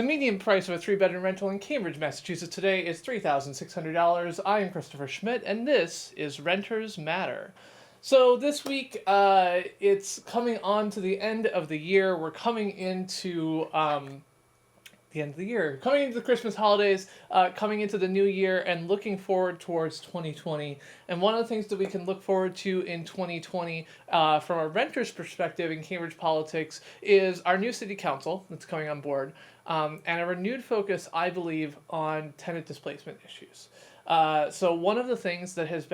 The median price of a three-bedroom rental in Cambridge, Massachusetts today is $3,600. I am Christopher Schmidt, and this is Renters Matter. So this week, it's coming on to the end of the year. We're coming into the end of the year, coming into the Christmas holidays, coming into the new year, and looking forward towards 2020. And one of the things that we can look forward to in 2020 from a renter's perspective in Cambridge politics is our new city council that's coming on board, and a renewed focus, I believe, on tenant displacement issues. So one of the things that is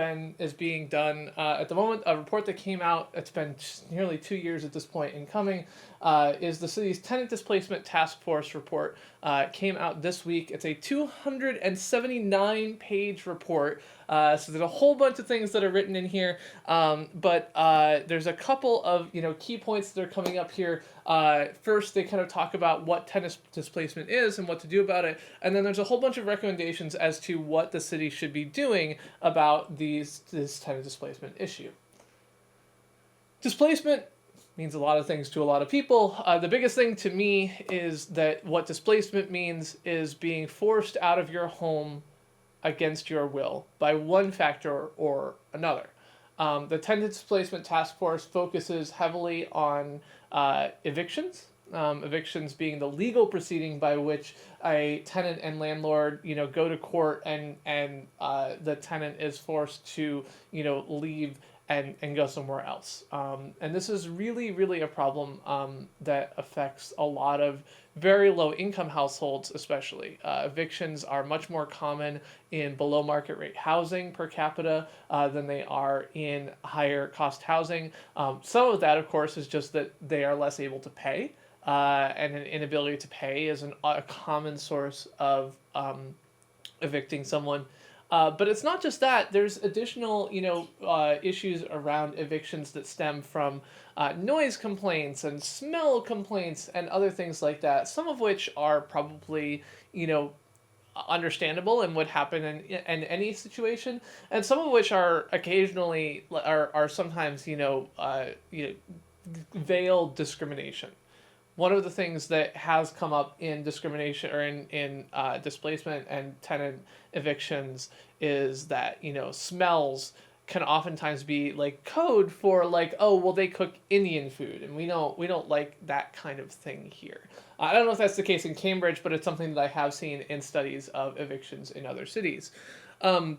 being done at the moment, a report that came out, it's been nearly 2 years at this point in coming, is the city's Tenant Displacement Task Force report. Came out this week. It's a 279-page report. So there's a whole bunch of things that are written in here, but there's a couple of key points that are coming up here. First, they kind of talk about what tenant displacement is and what to do about it, and then there's a whole bunch of recommendations as to what the city should be doing about this tenant displacement issue. Displacement means a lot of things to a lot of people. The biggest thing to me is that what displacement means is being forced out of your home against your will by one factor or another. The Tenant Displacement Task Force focuses heavily on evictions. Evictions being the legal proceeding by which a tenant and landlord, go to court and the tenant is forced to, leave and go somewhere else. And this is really, really a problem that affects a lot of very low income households, especially. Evictions are much more common in below market rate housing per capita than they are in higher cost housing. Some of that, of course, is just that they are less able to pay. And an inability to pay is a common source of evicting someone. But it's not just that. There's additional, issues around evictions that stem from noise complaints and smell complaints and other things like that. Some of which are probably, understandable and would happen in any situation, and some of which are occasionally are sometimes veiled discrimination. One of the things that has come up in discrimination or in displacement and tenant evictions is that smells can oftentimes be like code for oh well they cook Indian food and we don't like that kind of thing here. I don't know if that's the case in Cambridge, but it's something that I have seen in studies of evictions in other cities. And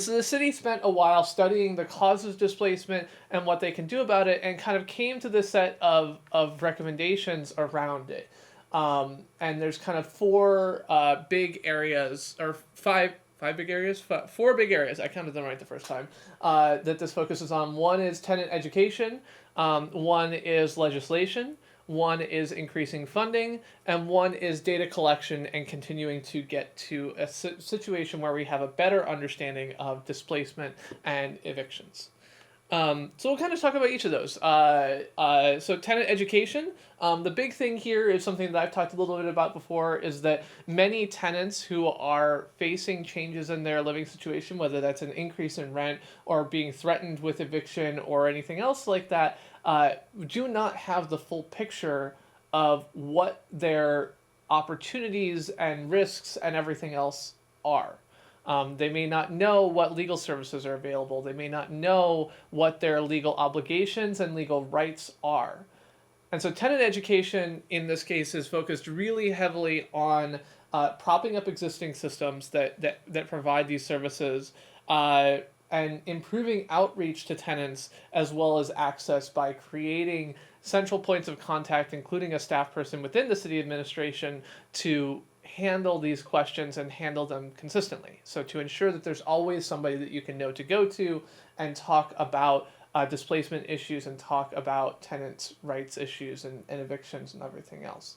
so the city spent a while studying the causes of displacement and what they can do about it, and kind of came to this set of recommendations around it. And there's kind of four big areas, or four big areas, I counted them right the first time, that this focuses on. One is tenant education, one is legislation, one is increasing funding, and one is data collection and continuing to get to a situation where we have a better understanding of displacement and evictions. So we'll kind of talk about each of those. So tenant education, the big thing here is something that I've talked a little bit about before, is that many tenants who are facing changes in their living situation, whether that's an increase in rent or being threatened with eviction or anything else like that, do not have the full picture of what their opportunities and risks and everything else are. They may not know what legal services are available. They may not know what their legal obligations and legal rights are. And so tenant education in this case is focused really heavily on propping up existing systems that provide these services, and improving outreach to tenants as well as access by creating central points of contact, including a staff person within the city administration, to handle these questions and handle them consistently. So to ensure that there's always somebody that you can know to go to and talk about displacement issues and talk about tenants' rights issues and evictions and everything else.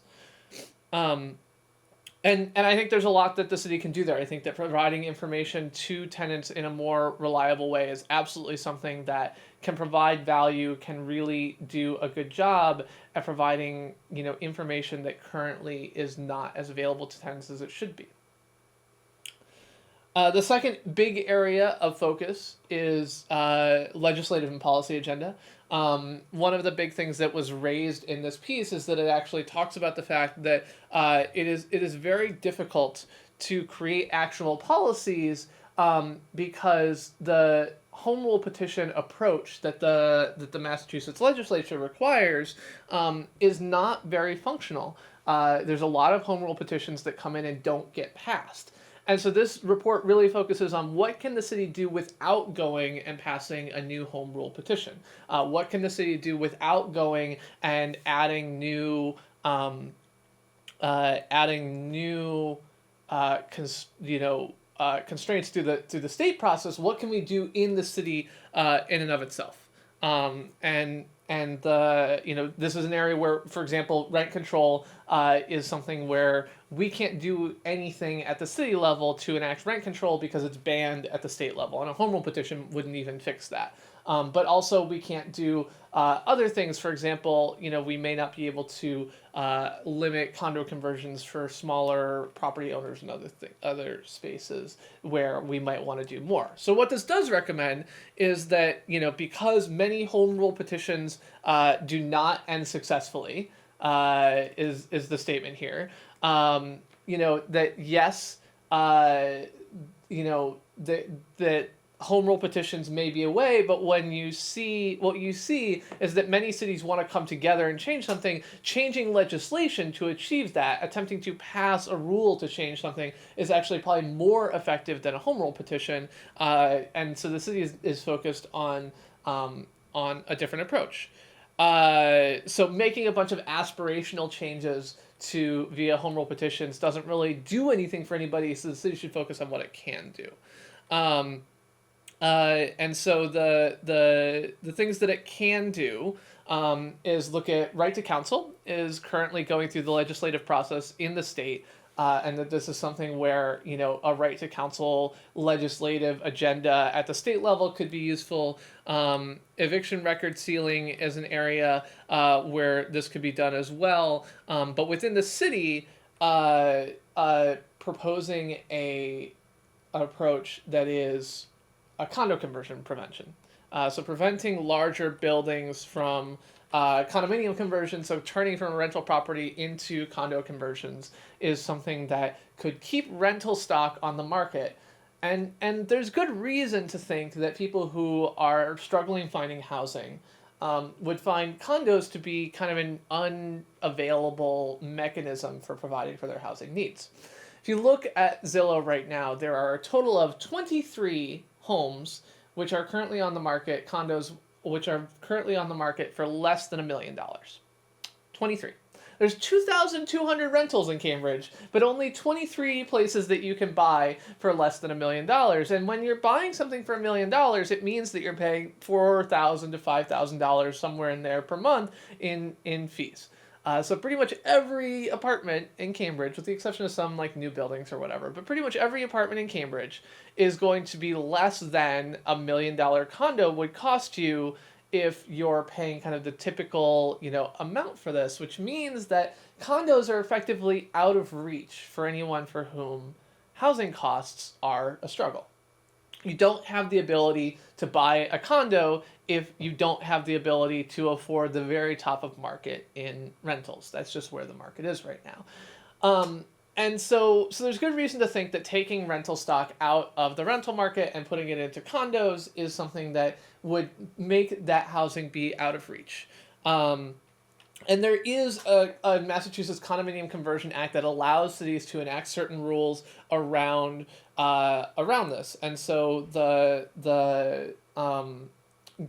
And I think there's a lot that the city can do there. I think that providing information to tenants in a more reliable way is absolutely something that can provide value, can really do a good job at providing, information that currently is not as available to tenants as it should be. The second big area of focus is legislative and policy agenda. One of the big things that was raised in this piece is that it actually talks about the fact that it is very difficult to create actual policies because the home rule petition approach that the Massachusetts legislature requires is not very functional. There's a lot of home rule petitions that come in and don't get passed. And so this report really focuses on what can the city do without going and passing a new home rule petition. What can the city do without going and adding new constraints to the state process? What can we do in the city in and of itself? And this is an area where, for example, rent control is something where we can't do anything at the city level to enact rent control because it's banned at the state level, and a home rule petition wouldn't even fix that. But also we can't do other things. For example, we may not be able to limit condo conversions for smaller property owners and other spaces where we might want to do more. So what this does recommend is that, because many home rule petitions do not end successfully, is the statement here. That yes, that home rule petitions may be a way, but what you see is that many cities want to come together and change something. Changing legislation to achieve that, attempting to pass a rule to change something, is actually probably more effective than a home rule petition. And so the city is focused on a different approach. So making a bunch of aspirational changes via home rule petitions doesn't really do anything for anybody, so the city should focus on what it can do. And so the things that it can do is look at right to counsel is currently going through the legislative process in the state, and that this is something where a right to counsel legislative agenda at the state level could be useful. Eviction record sealing is an area where this could be done as well, but within the city, proposing an approach that is a condo conversion prevention. So preventing larger buildings from condominium conversions, so turning from a rental property into condo conversions, is something that could keep rental stock on the market. And there's good reason to think that people who are struggling finding housing would find condos to be kind of an unavailable mechanism for providing for their housing needs. If you look at Zillow right now, there are a total of 23 homes which are currently on the market, condos which are currently on the market for less than $1 million. 23. There's 2,200 rentals in Cambridge, but only 23 places that you can buy for less than $1 million. And when you're buying something for $1 million, it means that you're paying $4,000 to $5,000 somewhere in there per month in fees. So pretty much every apartment in Cambridge, with the exception of some like new buildings or whatever, but pretty much every apartment in Cambridge is going to be less than $1 million condo would cost you if you're paying kind of the typical, amount for this, which means that condos are effectively out of reach for anyone for whom housing costs are a struggle. You don't have the ability to buy a condo if you don't have the ability to afford the very top of market in rentals. That's just where the market is right now. And so there's good reason to think that taking rental stock out of the rental market and putting it into condos is something that would make that housing be out of reach. And there is a Massachusetts Condominium Conversion Act that allows cities to enact certain rules around this. And so the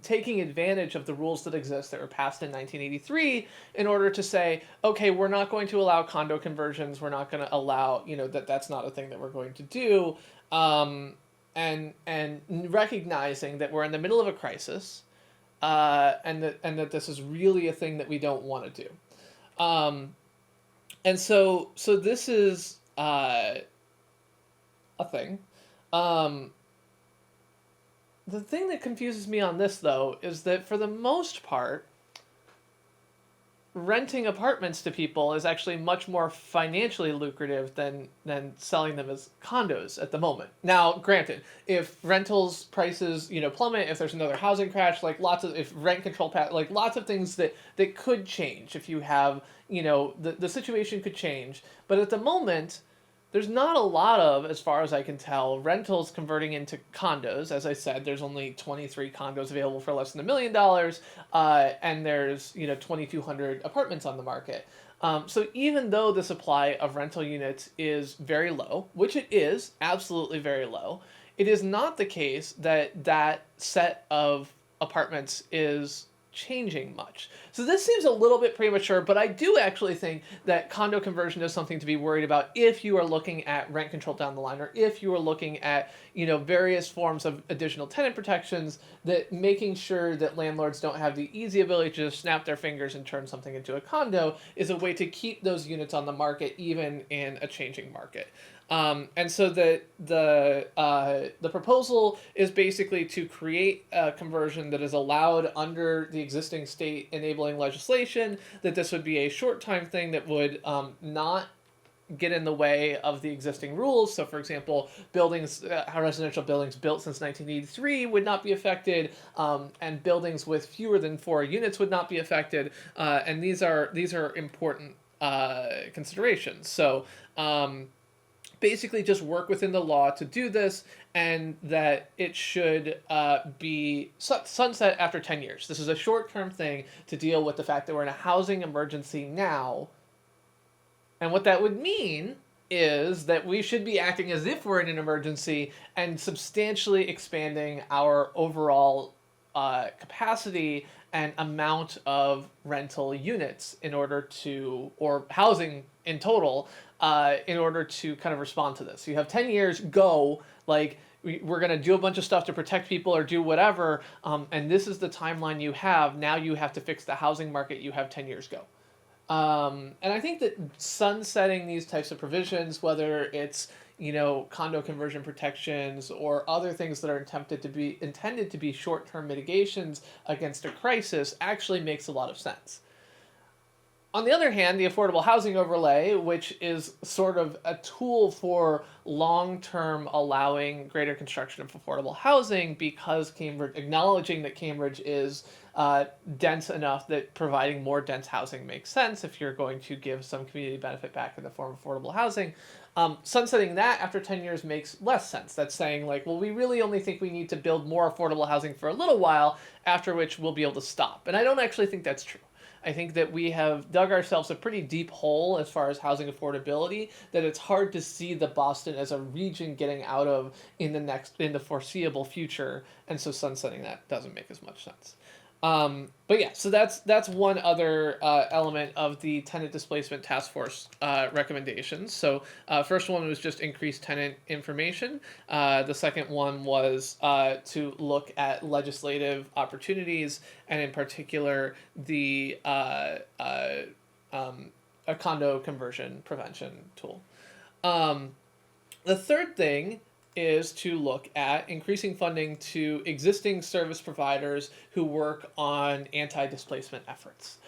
taking advantage of the rules that exist that were passed in 1983 in order to say, okay, we're not going to allow condo conversions. We're not going to allow, that's not a thing that we're going to do. And recognizing that we're in the middle of a crisis, and that this is really a thing that we don't want to do. And so this is a thing. The thing that confuses me on this, though, is that for the most part, renting apartments to people is actually much more financially lucrative than selling them as condos at the moment. Now, granted, if rentals prices, plummet, if there's another housing crash, if rent control lots of things that could change if you have, the situation could change. But at the moment, there's not a lot of, as far as I can tell, rentals converting into condos. As I said, there's only 23 condos available for less than $1 million, and there's 2,200 apartments on the market. So even though the supply of rental units is very low, which it is absolutely very low, it is not the case that that set of apartments is changing much. So this seems a little bit premature, but I do actually think that condo conversion is something to be worried about if you are looking at rent control down the line, or if you are looking at, various forms of additional tenant protections, that making sure that landlords don't have the easy ability to just snap their fingers and turn something into a condo is a way to keep those units on the market even in a changing market. And so the proposal is basically to create a conversion that is allowed under the existing state enabling legislation, that this would be a short time thing that would not get in the way of the existing rules. So, for example, residential buildings built since 1983 would not be affected, and buildings with fewer than 4 units would not be affected. And these are important considerations. So, basically just work within the law to do this, and that it should be sunset after 10 years. This is a short-term thing to deal with the fact that we're in a housing emergency now. And what that would mean is that we should be acting as if we're in an emergency and substantially expanding our overall capacity and amount of rental units or housing in total, in order to kind of respond to this. So you have 10 years, go, we're going to do a bunch of stuff to protect people or do whatever, and this is the timeline you have. Now you have to fix the housing market. You have 10 years, go. And I think that sunsetting these types of provisions, whether it's condo conversion protections or other things that are intended to be short-term mitigations against a crisis, actually makes a lot of sense. On the other hand, the affordable housing overlay, which is sort of a tool for long-term allowing greater construction of affordable housing, because acknowledging that Cambridge is dense enough that providing more dense housing makes sense if you're going to give some community benefit back in the form of affordable housing. Sunsetting that after 10 years makes less sense. That's saying, we really only think we need to build more affordable housing for a little while, after which we'll be able to stop. And I don't actually think that's true. I think that we have dug ourselves a pretty deep hole as far as housing affordability, that it's hard to see the Boston as a region getting out of in the foreseeable future, and so sunsetting that doesn't make as much sense. But yeah, so that's one other element of the Tenant Displacement Task Force recommendations. So first one was just increased tenant information. The second one was to look at legislative opportunities, and in particular a condo conversion prevention tool. The third thing is to look at increasing funding to existing service providers who work on anti-displacement efforts.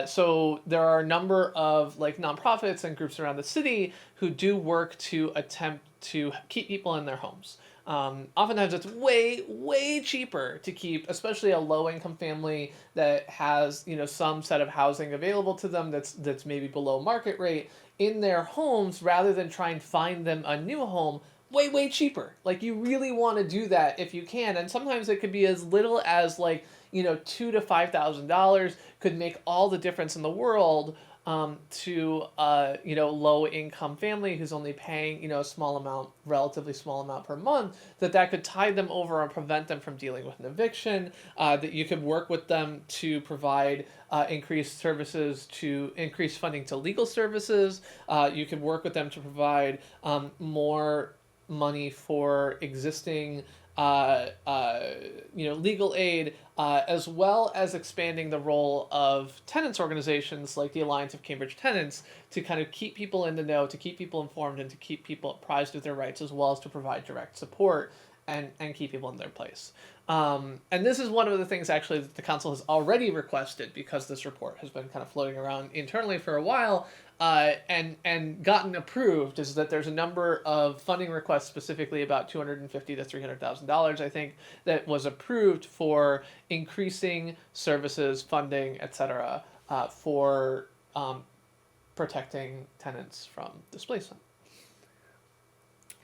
So there are a number of nonprofits and groups around the city who do work to attempt to keep people in their homes. Oftentimes it's way, way cheaper to keep, especially a low-income family that has, some set of housing available to them that's maybe below market rate, in their homes, rather than try and find them a new home. Way, way cheaper. You really want to do that if you can. And sometimes it could be as little as $2,000 to $5,000 could make all the difference in the world to a low income family who's only paying a relatively small amount per month, that could tide them over and prevent them from dealing with an eviction. That you could work with them to provide increased funding to legal services. You could work with them to provide more money for existing legal aid, as well as expanding the role of tenants organizations like the Alliance of Cambridge Tenants to kind of keep people in the know, to keep people informed, and to keep people apprised of their rights, as well as to provide direct support and keep people in their place. And this is one of the things actually that the council has already requested, because this report has been kind of floating around internally for a while, and gotten approved, is that there's a number of funding requests, specifically about $250,000 to $300,000, I think, that was approved for increasing services, funding, etc., for protecting tenants from displacement.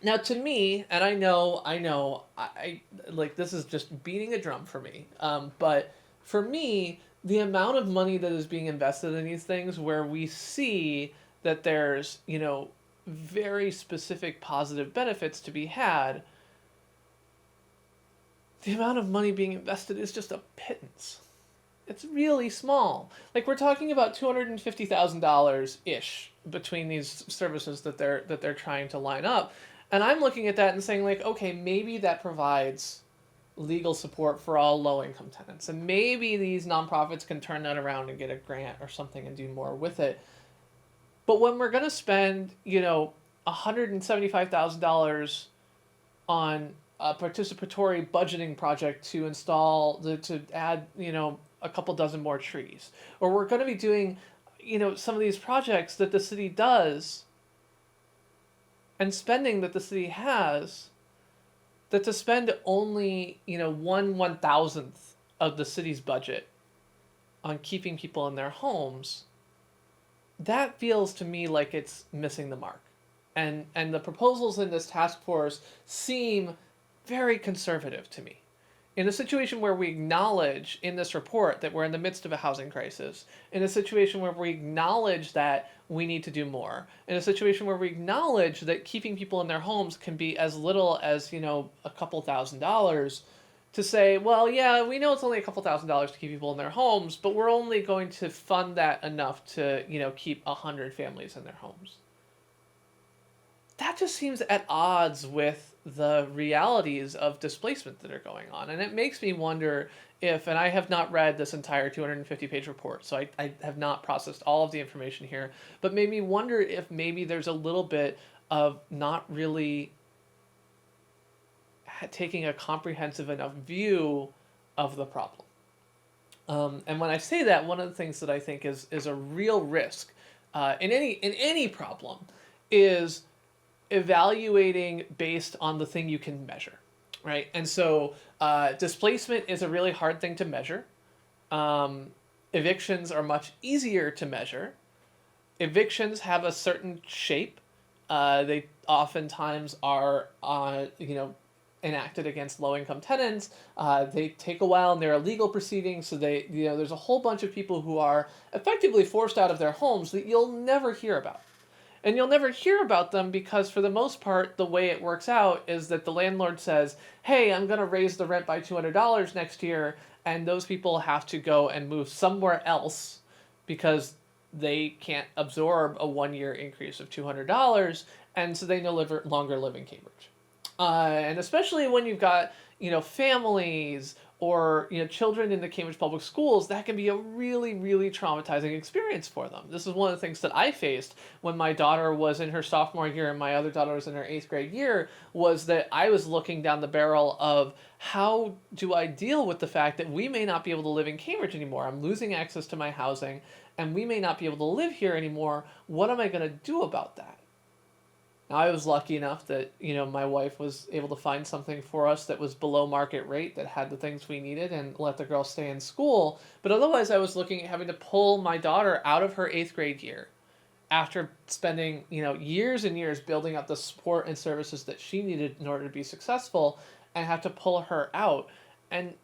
Now, to me, and I know, I like, this is just beating a drum for me, but for me, the amount of money that is being invested in these things, where we see that there's, very specific positive benefits to be had, the amount of money being invested is just a pittance. It's really small. Like, we're talking about $250,000 ish between these services that they're trying to line up. And I'm looking at that and saying, like, okay, maybe that provides legal support for all low-income tenants. And maybe these nonprofits can turn that around and get a grant or something and do more with it. But when we're going to spend, $175,000 on a participatory budgeting project to add, a couple dozen more trees, or we're going to be doing, some of these projects that the city does and spending that the city has, that to spend only, 1/1000th of the city's budget on keeping people in their homes, that feels to me like it's missing the mark. And the proposals in this task force seem very conservative to me. In a situation where we acknowledge in this report that we're in the midst of a housing crisis, in a situation where we acknowledge that we need to do more, in a situation where we acknowledge that keeping people in their homes can be as little as, a couple $1,000s, to say, well, yeah, we know it's only a couple $1,000s to keep people in their homes, but we're only going to fund that enough to, keep 100 families in their homes. That just seems at odds with the realities of displacement that are going on. And it makes me wonder if, and I have not read this entire 250-page report, so I have not processed all of the information here, but made me wonder if maybe there's a little bit of not really taking a comprehensive enough view of the problem. And when I say that, one of the things that I think is a real risk in any problem is evaluating based on the thing you can measure, right? And so displacement is a really hard thing to measure. Evictions are much easier to measure. Evictions have a certain shape. They oftentimes are, enacted against low-income tenants. They take a while, and they're a legal proceeding, so there's a whole bunch of people who are effectively forced out of their homes that you'll never hear about. And you'll never hear about them because, for the most part, the way it works out is that the landlord says, hey, I'm going to raise the rent by $200 next year, and those people have to go and move somewhere else because they can't absorb a one-year increase of $200, and so they no longer live in Cambridge. And especially when you've got, families or, children in the Cambridge public schools, that can be a really, really traumatizing experience for them. This is one of the things that I faced when my daughter was in her sophomore year and my other daughter was in her 8th grade year, was that I was looking down the barrel of, how do I deal with the fact that we may not be able to live in Cambridge anymore? I'm losing access to my housing, and we may not be able to live here anymore. What am I going to do about that? Now, I was lucky enough that, my wife was able to find something for us that was below market rate, that had the things we needed, and let the girl stay in school. But otherwise, I was looking at having to pull my daughter out of her 8th grade year after spending, years and years building up the support and services that she needed in order to be successful, and have to pull her out. And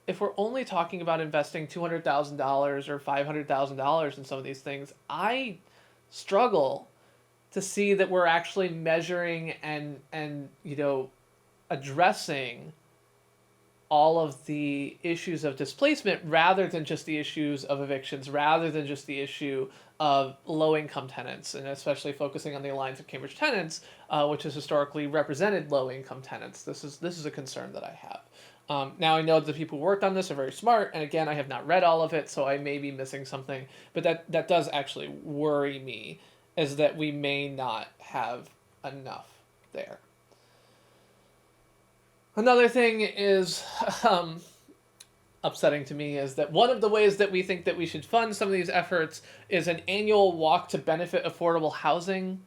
if we're only talking about investing $200,000 or $500,000 in some of these things, I struggle to see that we're actually measuring and addressing all of the issues of displacement, rather than just the issues of evictions, rather than just the issue of low-income tenants, and especially focusing on the Alliance of Cambridge Tenants, which has historically represented low-income tenants. This is a concern that I have. Now, I know the people who worked on this are very smart, and again, I have not read all of it, so I may be missing something, but that does actually worry me, is that we may not have enough there. Another thing is um, upsetting to me is that one of the ways that we think that we should fund some of these efforts is an annual walk to benefit affordable housing,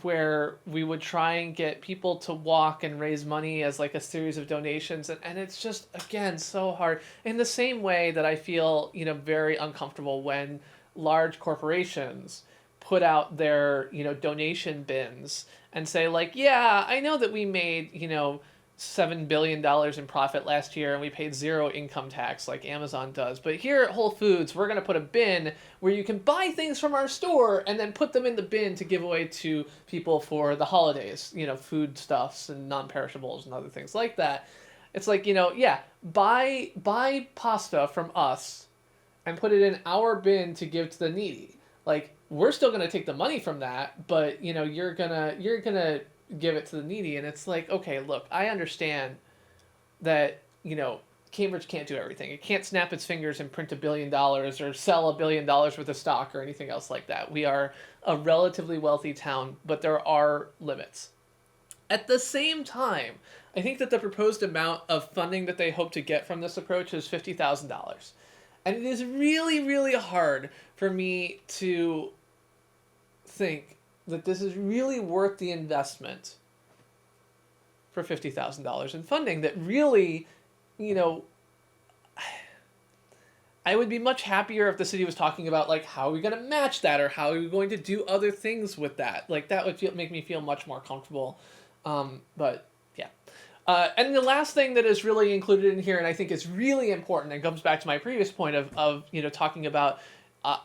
where we would try and get people to walk and raise money as like a series of donations, and it's just, again, so hard. In the same way that I feel, very uncomfortable when large corporations put out their, donation bins and say, like, yeah, I know that we made, $7 billion in profit last year and we paid zero income tax like Amazon does. But here at Whole Foods, we're going to put a bin where you can buy things from our store and then put them in the bin to give away to people for the holidays, foodstuffs and non-perishables and other things like that. It's like, yeah, buy pasta from us and put it in our bin to give to the needy. Like, we're still going to take the money from that, but you're going to give it to the needy. And it's like, okay, look, I understand that, Cambridge can't do everything. It can't snap its fingers and print $1 billion or sell $1 billion worth of stock or anything else like that. We are a relatively wealthy town, but there are limits. At the same time, I think that the proposed amount of funding that they hope to get from this approach is $50,000. And it is really, really hard for me to think that this is really worth the investment for $50,000 in funding. That really, I would be much happier if the city was talking about, like, how are we going to match that, or how are we going to do other things with that. Like, that would make me feel much more comfortable. But yeah. And the last thing that is really included in here, and I think is really important, and comes back to my previous point of talking about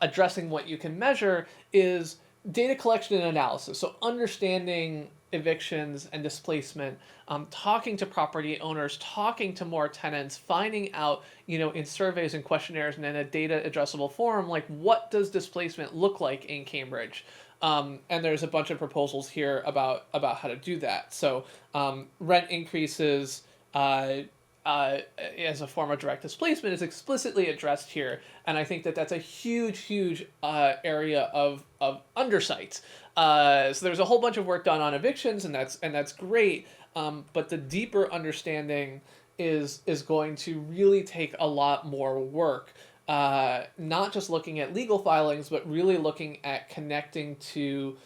addressing what you can measure, is data collection and analysis. So understanding evictions and displacement, talking to property owners, talking to more tenants, finding out, in surveys and questionnaires and in a data addressable forum, like, what does displacement look like in Cambridge? And there's a bunch of proposals here about how to do that. So rent increases as a form of direct displacement is explicitly addressed here, and I think that that's a huge area of undersight. So there's a whole bunch of work done on evictions, and that's great. But the deeper understanding is going to really take a lot more work. Not just looking at legal filings, but really looking at connecting to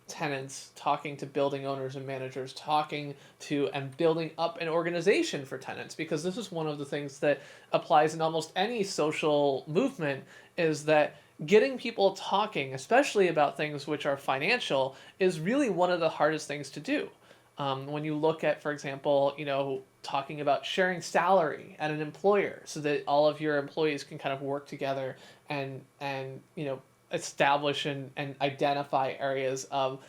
tenants, talking to building owners and managers, talking to and building up an organization for tenants, because this is one of the things that applies in almost any social movement, is that getting people talking, especially about things which are financial, is really one of the hardest things to do. When you look at, for example, talking about sharing salary at an employer so that all of your employees can kind of work together and establish and identify areas of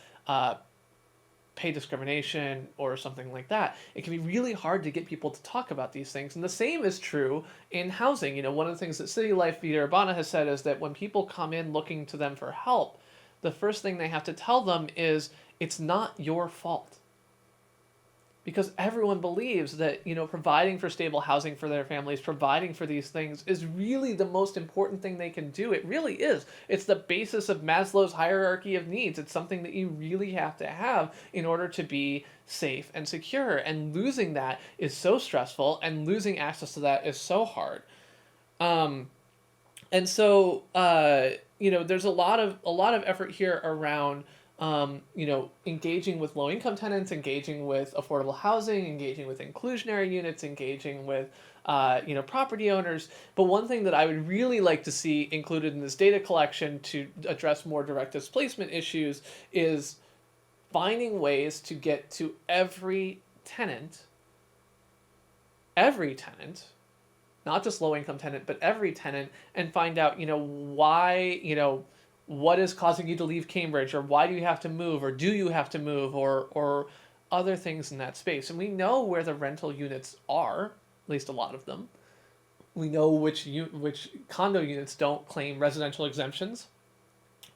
pay discrimination or something like that. It can be really hard to get people to talk about these things. And the same is true in housing. One of the things that City Life Vida Urbana has said is that when people come in looking to them for help, the first thing they have to tell them is, it's not your fault. Because everyone believes that, providing for stable housing for their families, providing for these things is really the most important thing they can do. It really is. It's the basis of Maslow's hierarchy of needs. It's something that you really have to have in order to be safe and secure. And losing that is so stressful, and losing access to that is so hard. And so, there's a lot of effort here around engaging with low-income tenants, engaging with affordable housing, engaging with inclusionary units, engaging with, property owners. But one thing that I would really like to see included in this data collection to address more direct displacement issues is finding ways to get to every tenant, not just low-income tenant, but every tenant, and find out, why, what is causing you to leave Cambridge, or why do you have to move, or do you have to move, or other things in that space. And we know where the rental units are, at least a lot of them. We know which condo units don't claim residential exemptions.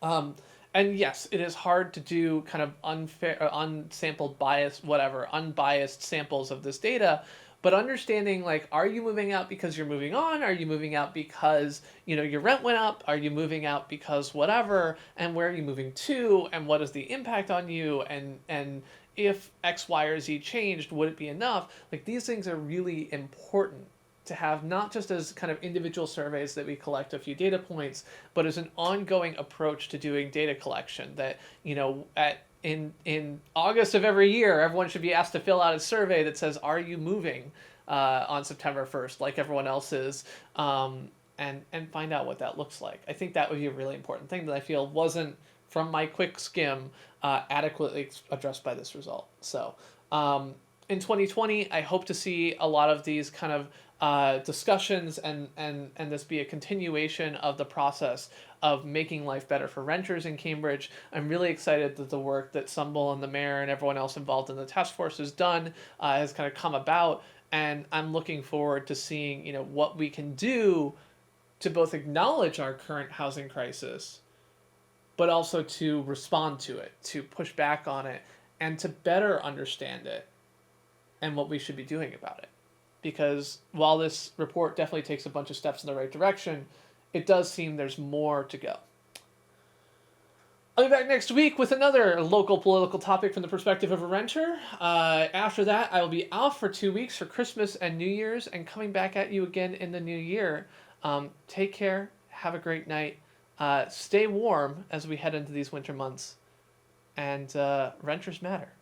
And yes, it is hard to do kind of unsampled bias, unbiased samples of this data. But understanding, like, are you moving out because you're moving on? Are you moving out because, your rent went up? Are you moving out because whatever? And where are you moving to? And what is the impact on you? And if X, Y, or Z changed, would it be enough? Like, these things are really important to have, not just as kind of individual surveys that we collect a few data points, but as an ongoing approach to doing data collection that, in August of every year, everyone should be asked to fill out a survey that says, are you moving on September 1st like everyone else is? And find out what that looks like. I think that would be a really important thing that I feel wasn't, from my quick skim, adequately addressed by this result. So in 2020, I hope to see a lot of these kind of discussions and this be a continuation of the process of making life better for renters in Cambridge. I'm really excited that the work that Sumbul and the mayor and everyone else involved in the task force has done has kind of come about, and I'm looking forward to seeing what we can do to both acknowledge our current housing crisis, but also to respond to it, to push back on it, and to better understand it and what we should be doing about it. Because while this report definitely takes a bunch of steps in the right direction, it does seem there's more to go. I'll be back next week with another local political topic from the perspective of a renter. After that, I will be out for 2 weeks for Christmas and New Year's, and coming back at you again in the new year. Take care. Have a great night. Stay warm as we head into these winter months. And renters matter.